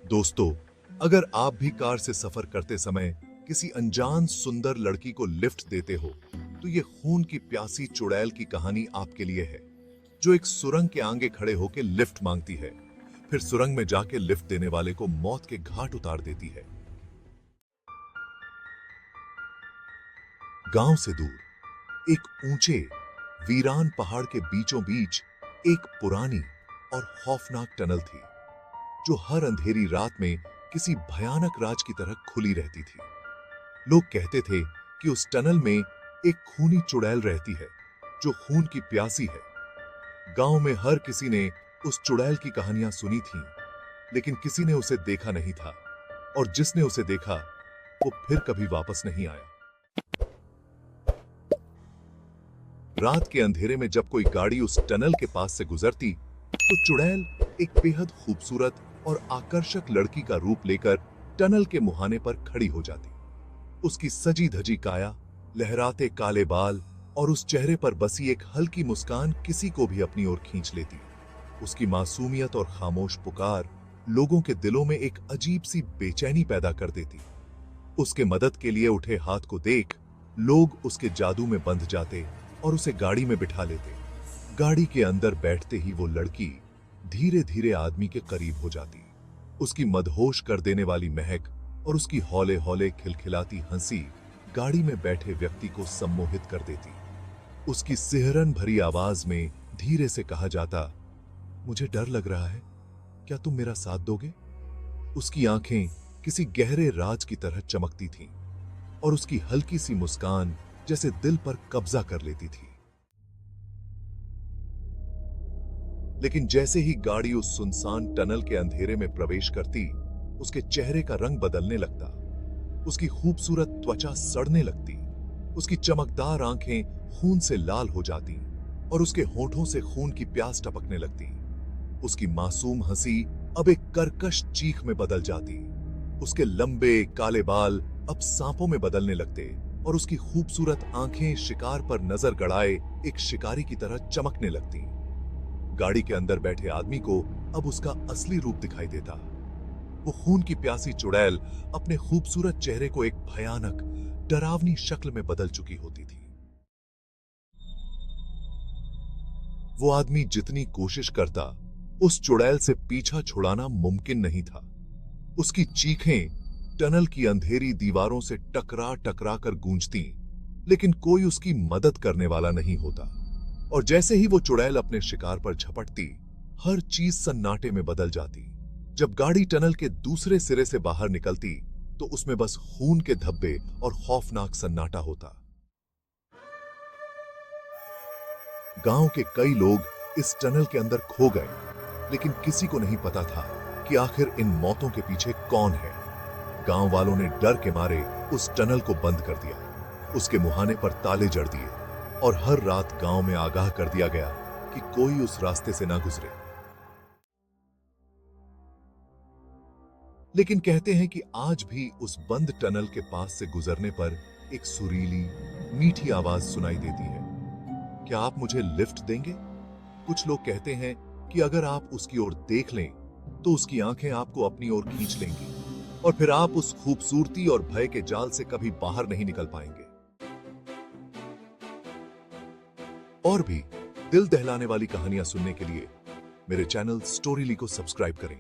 दोस्तों, अगर आप भी कार से सफर करते समय किसी अनजान सुंदर लड़की को लिफ्ट देते हो, तो ये खून की प्यासी चुड़ैल की कहानी आपके लिए है, जो एक सुरंग के आगे खड़े होकर लिफ्ट मांगती है, फिर सुरंग में जाके लिफ्ट देने वाले को मौत के घाट उतार देती है। गांव से दूर एक ऊंचे वीरान पहाड़ के बीचों बीच एक पुरानी और खौफनाक टनल थी, जो हर अंधेरी रात में किसी भयानक राज की तरह खुली रहती थी। लोग कहते थे कि उस टनल में एक खूनी चुड़ैल रहती है, जो खून की प्यासी है। गांव में हर किसी ने उस चुड़ैल की कहानियां सुनी थीं, लेकिन किसी ने उसे देखा नहीं था, और जिसने उसे देखा वो फिर कभी वापस नहीं आया। रात के अंधेरे में जब कोई गाड़ी उस टनल के पास से गुजरती, तो चुड़ैल एक बेहद खूबसूरत और आकर्षक लड़की का रूप लेकर टनल के मुहाने पर खड़ी हो जाती। उसकी सजी धजी काया, लहराते काले बाल और उस चेहरे पर बसी एक हल्की मुस्कान किसी को भी अपनी ओर खींच लेती। उसकी मासूमियत और खामोश पुकार लोगों के दिलों में एक अजीब सी बेचैनी पैदा कर देती। उसके मदद के लिए उठे हाथ को देख लोग उसके जादू में बंध जाते और उसे गाड़ी में बिठा लेते। गाड़ी के अंदर बैठते ही वो लड़की धीरे धीरे आदमी के करीब हो जाती। उसकी मदहोश कर देने वाली महक और उसकी हौले हौले खिलखिलाती हंसी गाड़ी में बैठे व्यक्ति को सम्मोहित कर देती। उसकी सिहरन भरी आवाज में धीरे से कहा जाता, मुझे डर लग रहा है, क्या तुम मेरा साथ दोगे? उसकी आंखें किसी गहरे राज की तरह चमकती थीं, और उसकी हल्की सी मुस्कान जैसे दिल पर कब्जा कर लेती थी। लेकिन जैसे ही गाड़ी उस सुनसान टनल के अंधेरे में प्रवेश करती, उसके चेहरे का रंग बदलने लगता। उसकी खूबसूरत त्वचा सड़ने लगती, उसकी चमकदार आंखें खून से लाल हो जाती और उसके होठों से खून की प्यास टपकने लगती। उसकी मासूम हंसी अब एक कर्कश चीख में बदल जाती। उसके लंबे काले बाल अब सांपों में बदलने लगते और उसकी खूबसूरत आंखें शिकार पर नजर गड़ाए एक शिकारी की तरह चमकने लगती। गाड़ी के अंदर बैठे आदमी को अब उसका असली रूप दिखाई देता। वो खून की प्यासी चुड़ैल अपने खूबसूरत चेहरे को एक भयानक, डरावनी शक्ल में बदल चुकी होती थी। वो आदमी जितनी कोशिश करता, उस चुड़ैल से पीछा छुड़ाना मुमकिन नहीं था। उसकी चीखें टनल की अंधेरी दीवारों से टकरा टकरा कर गूंजती, लेकिन कोई उसकी मदद करने वाला नहीं होता। और जैसे ही वो चुड़ैल अपने शिकार पर झपटती, हर चीज सन्नाटे में बदल जाती। जब गाड़ी टनल के दूसरे सिरे से बाहर निकलती, तो उसमें बस खून के धब्बे और खौफनाक सन्नाटा होता। गांव के कई लोग इस टनल के अंदर खो गए, लेकिन किसी को नहीं पता था कि आखिर इन मौतों के पीछे कौन है। गांव वालों ने डर के मारे उस टनल को बंद कर दिया, उसके मुहाने पर ताले जड़ दिए और हर रात गांव में आगाह कर दिया गया कि कोई उस रास्ते से ना गुजरे। लेकिन कहते हैं कि आज भी उस बंद टनल के पास से गुजरने पर एक सुरीली, मीठी आवाज सुनाई देती है। क्या आप मुझे लिफ्ट देंगे? कुछ लोग कहते हैं कि अगर आप उसकी ओर देख लें, तो उसकी आंखें आपको अपनी ओर खींच लेंगी और फिर आप उस खूबसूरती और भय के जाल से कभी बाहर नहीं निकल पाएंगे। और भी दिल दहलाने वाली कहानियां सुनने के लिए मेरे चैनल स्टोरीली को सब्सक्राइब करें।